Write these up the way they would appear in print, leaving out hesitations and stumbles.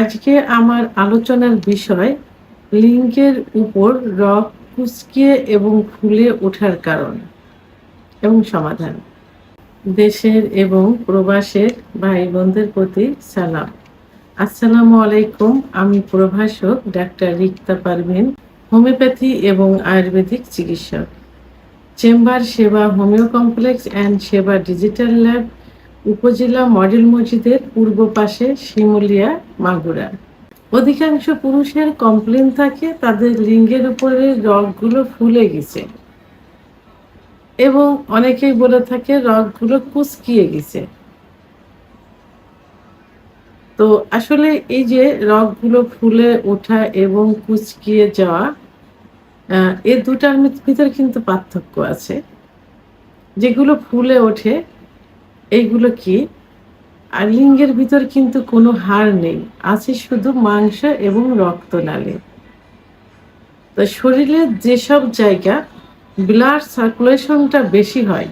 আজকে আমার আলোচনার বিষয় লিঙ্গের উপর রগ কুঁচকিয়ে এবং ফুলে ওঠার কারণ এবং সমাধান। দেশের এবং প্রবাসের ভাই বোনদের প্রতি সালাম। আসসালামু আলাইকুম। আমি প্রভাষক ডাক্তার রিক্তা পারভিন, হোমিওপ্যাথি এবং আয়ুর্বেদিক চিকিৎসক। চেম্বার সেবা হোমিও কমপ্লেক্স অ্যান্ড সেবা ডিজিটাল ল্যাব, উপজেলা মডেল মসজিদের পূর্ব পাশে, শিমুলিয়া, মাগুরা। অধিকাংশ পুরুষের কমপ্লেন থাকে তাদের লিঙ্গের উপরে রগগুলো ফুলে গেছে এবং অনেকেই বলে থাকে রগগুলো কুঁচকিয়ে গেছে। তো আসলে এই যে রগগুলো ফুলে ওঠা এবং কুঁচকিয়ে যাওয়া, এ দুটার ভিতরে কিন্তু পার্থক্য আছে। যেগুলো ফুলে ওঠে এইগুলো কি, আর লিঙ্গের ভিতর কিন্তু কোনো হাড় নেই, আছে শুধু মাংস এবং রক্তনালী। তো শরীরের যেসব জায়গা ব্লাড সার্কুলেশনটা বেশি হয়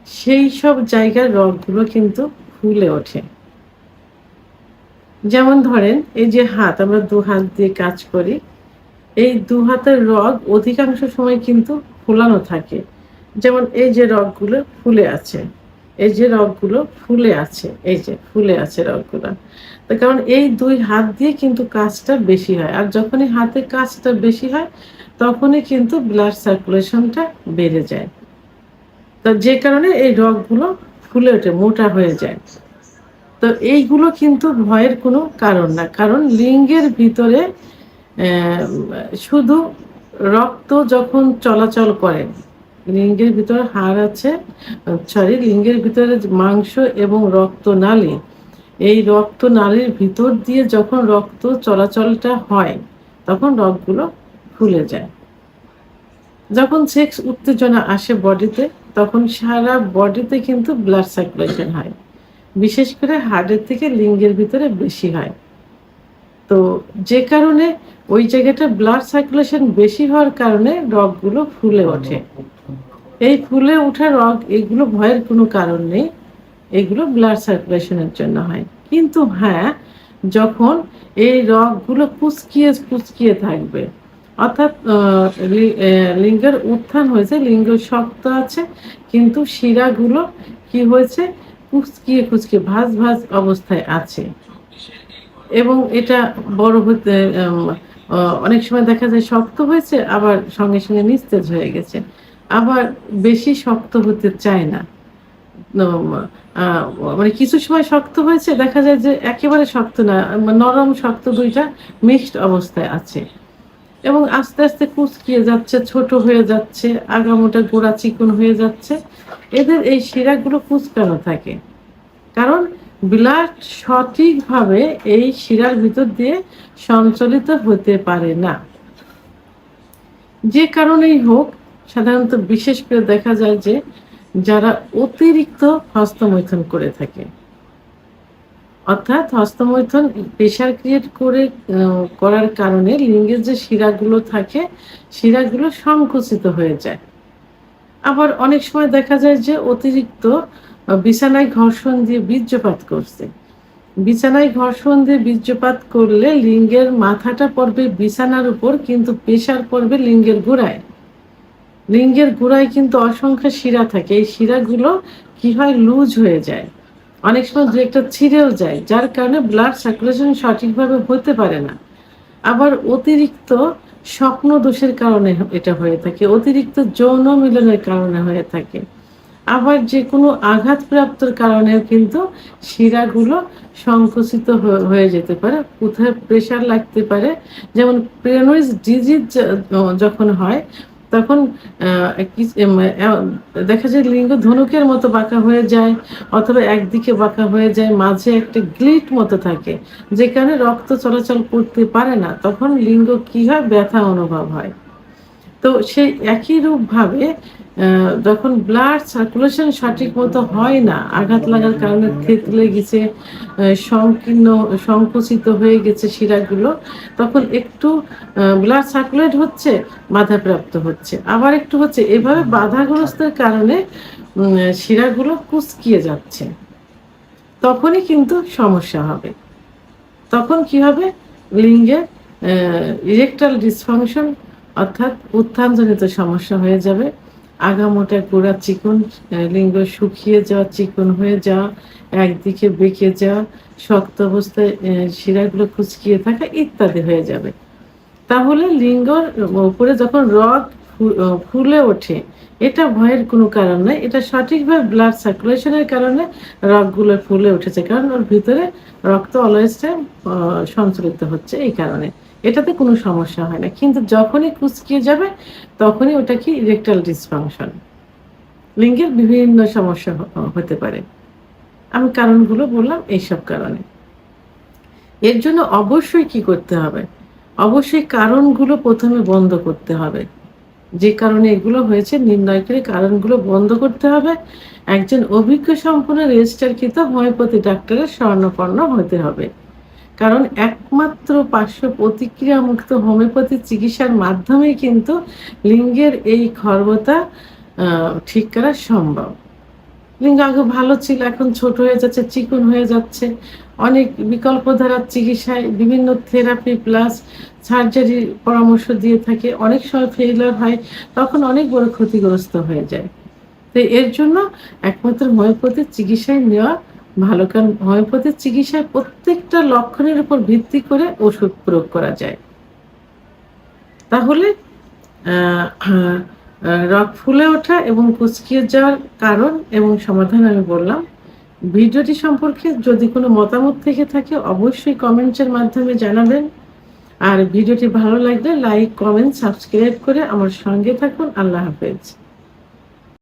সেই সব জায়গার রগগুলো কিন্তু ফুলে ওঠে। যেমন ধরেন এই যে হাত, আমরা দু হাত দিয়ে কাজ করি, এই দু হাতের রগ অধিকাংশ সময় কিন্তু ফোলানো থাকে। যেমন এই যে রগগুলো ফুলে আছে, এই যে রগগুলো ফুলে আছে, এই যে ফুলে আছে রগগুলো। তার কারণ এই দুই হাত দিয়ে কিন্তু কাজটা বেশি হয়, আর যখনই হাতে কাজটা বেশি হয় তখনই কিন্তু ব্লাড সার্কুলেশনটা বেড়ে যায়। তো যে কারণে এই রগগুলো ফুলে ওঠে, মোটা হয়ে যায়। তো এইগুলো কিন্তু ভয়ের কোনো কারণ না, কারণ লিঙ্গের ভিতরে শুধু রক্ত যখন চলাচল করে, লিঙ্গের ভিতরে হাড় আছে, লিঙ্গের ভিতরে মাংস এবং রক্তনালী, এই রক্তনালীর ভিতর দিয়ে যখন রক্ত চলাচলটা হয় তখন রগগুলো ফুলে যায়। যখন সেক্স উত্তেজনা আসে বডিতে, তখন সারা বডিতে কিন্তু ব্লাড সার্কুলেশন হয়, বিশেষ করে হার্টের থেকে লিঙ্গের ভিতরে বেশি হয়। তো যে কারণে ওই জায়গাটা ব্লাড সার্কুলেশন বেশি হওয়ার কারণে রগগুলো ফুলে ওঠে। এই ফুলে ওঠা রগ, এগুলো ভয়ের কোনো কারণ নেই, এগুলো ব্লাড সার্কুলেশনের জন্য হয়। কিন্তু হ্যাঁ, যখন এই রগগুলো কুঁচকিয়ে কুঁচকিয়ে থাকবে, অর্থাৎ লিঙ্গের উত্থান হয়েছে, লিঙ্গ শক্ত আছে কিন্তু শিরাগুলো কি হয়েছে, কুঁচকিয়ে কুঁচকিয়ে ভাঁজ ভাঁজ অবস্থায় আছে, এবং এটা বড় হতে অনেক সময় দেখা যায় শক্ত হয়েছে, আবার সঙ্গে সঙ্গে নিস্তেজ হয়ে গেছে, আবার বেশি শক্ত হতে চায় না। মানে কিছু সময় শক্ত হয়েছে, দেখা যায় যে একেবারে শক্ত না, নরম শক্ত দুইটা মিক্সড অবস্থায় আছে, এবং আস্তে আস্তে কুঁচকিয়ে যাচ্ছে, ছোট হয়ে যাচ্ছে, আগামোটা গোড়া চিকন হয়ে যাচ্ছে। এদের এই শিরাগুলো কুঁচকানো থাকে, কারণ ব্লাড সঠিকভাবে এই শিরার ভিতর দিয়ে সঞ্চালিত হতে পারে না। যে কারণেই হোক, সাধারণত বিশেষ করে দেখা যায় যে যারা অতিরিক্ত হস্তমৈথুন করে থাকে, অর্থাৎ হস্তমৈথুন প্রেশার ক্রিয়েট করার কারণে লিঙ্গের যে শিরাগুলো থাকে শিরাগুলো সংকুচিত হয়ে যায়। আবার অনেক সময় দেখা যায় যে অতিরিক্ত বিছানায় ঘর্ষণ দিয়ে বীর্যপাত করছে। বিছানায় ঘর্ষণ দিয়ে বীর্যপাত করলে লিঙ্গের মাথাটা পড়বে বিছানার উপর, কিন্তু প্রেশার পড়বে লিঙ্গের গোড়ায়। লিঙ্গের গোড়ায় কিন্তু অসংখ্য শিরা থাকে, এই শিরাগুলো কি হয়, লুজ হয়ে যায়, অনেক সময় দু একটা ছিঁড়েও যায়, যার কারণে ব্লাড সার্কুলেশন সঠিকভাবে হতে পারে না। আবার অতিরিক্ত স্বপ্ন দোষের কারণে এটা হয়ে থাকে, অতিরিক্ত যৌন মিলনের কারণে হয়ে থাকে, আবার যে কোনো আঘাতপ্রাপ্তর কারণেও কিন্তু শিরাগুলো সংকুচিত হয়ে যেতে পারে, কোথায় প্রেশার লাগতে পারে। যেমন প্রেনোইজ ডিজিজ যখন হয় তখন দেখা যায় লিঙ্গ ধনুকের মতো বাঁকা হয়ে যায়, অথবা একদিকে বাঁকা হয়ে যায়, মাঝে একটা গ্লিট মতো থাকে, যে কারণে রক্ত চলাচল করতে পারে না, তখন লিঙ্গ কি হয়, ব্যথা অনুভব হয়। তো সেই একই রূপভাবে যখন ব্লাড সার্কুলেশন সঠিক মতো হয় না, আঘাত লাগার কারণে থেতলে গেছে, সংকীর্ণ সংকুচিত হয়ে গেছে শিরাগুলো, তখন একটু ব্লাড সার্কুলেট হচ্ছে, বাধাপ্রাপ্ত হচ্ছে, আবার একটু হচ্ছে, এভাবে বাধাগ্রস্তের কারণে শিরাগুলো কুঁচকিয়ে যাচ্ছে, তখনই কিন্তু সমস্যা হবে। তখন কি হবে, লিঙ্গে ইরেকটাইল ডিসফাংশন অর্থাৎ উত্থানজনিত সমস্যা হয়ে যাবে। আগামোটা গোড়া চিকন, লিঙ্গ শুকিয়ে যাওয়া, চিকন হয়ে যাওয়া, একদিকে বেঁকে যাওয়া, শক্ত অবস্থায় শিরাগুলো কুঁচকিয়ে থাকা ইত্যাদি হয়ে যাবে। তাহলে লিঙ্গর উপরে যখন রগ ফুলে ওঠে, এটা ভয়ের কোনো কারণ নেই, এটা সঠিকভাবে ব্লাড সার্কুলেশনের কারণে রগগুলো ফুলে উঠেছে, কারণ ওর ভিতরে রক্ত অলওয়েজ টাইম সঞ্চালিত হচ্ছে, এই কারণে এটাতে কোনো সমস্যা হয় না। কিন্তু যখনই কুঁচকিয়ে যাবে তখনই ওটা কি ইরেকটাইল ডিসফাংশন, লিঙ্গের বিভিন্ন সমস্যা হতে পারে। আমি কারণগুলো বললাম এইসব কারণে। এর জন্য অবশ্যই কি করতে হবে, অবশ্যই কারণগুলো প্রথমে বন্ধ করতে হবে। যে কারণে এগুলো হয়েছে নির্ণয় করে কারণগুলো বন্ধ করতে হবে। একজন অভিজ্ঞ সম্পন্ন রেজিস্টারকৃত হোমিওপ্যাথি ডাক্তারের শরণাপন্ন হতে হবে। কারণ একমাত্র পার্শ্ব প্রতিক্রিয়া মুক্ত হোমিওপ্যাথি চিকিৎসার মাধ্যমেই কিন্তু লিঙ্গের এই খর্বতা ঠিক করা সম্ভব। লিঙ্গ আগে ভালো ছিল, এখন ছোট হয়ে যাচ্ছে, চিকন হয়ে যাচ্ছে। অনেক বিকল্প ধারার চিকিৎসায় বিভিন্ন থেরাপি প্লাস সার্জারির পরামর্শ দিয়ে থাকে, অনেক সময় ফেইলিওর হয়, তখন অনেক বড় ক্ষতিগ্রস্ত হয়ে যায়। তো এর জন্য একমাত্র হোমিওপ্যাথির চিকিৎসায় নেওয়া ভালো, কারণ হোমিওপ্যাথির চিকিৎসায় প্রত্যেকটা লক্ষণের উপর ভিত্তি করে ওষুধ প্রয়োগ করা যায়। তাহলে রগ ফুলে ওঠা এবং কুঁচকিয়ে যাওয়ার কারণ এবং সমাধান আমি বললাম। ভিডিওটি সম্পর্কে যদি কোনো মতামত থেকে থাকে অবশ্যই কমেন্টসের মাধ্যমে জানাবেন। আর ভিডিওটি ভালো লাগলে লাইক, কমেন্ট, সাবস্ক্রাইব করে আমার সঙ্গে থাকুন। আল্লাহ হাফেজ।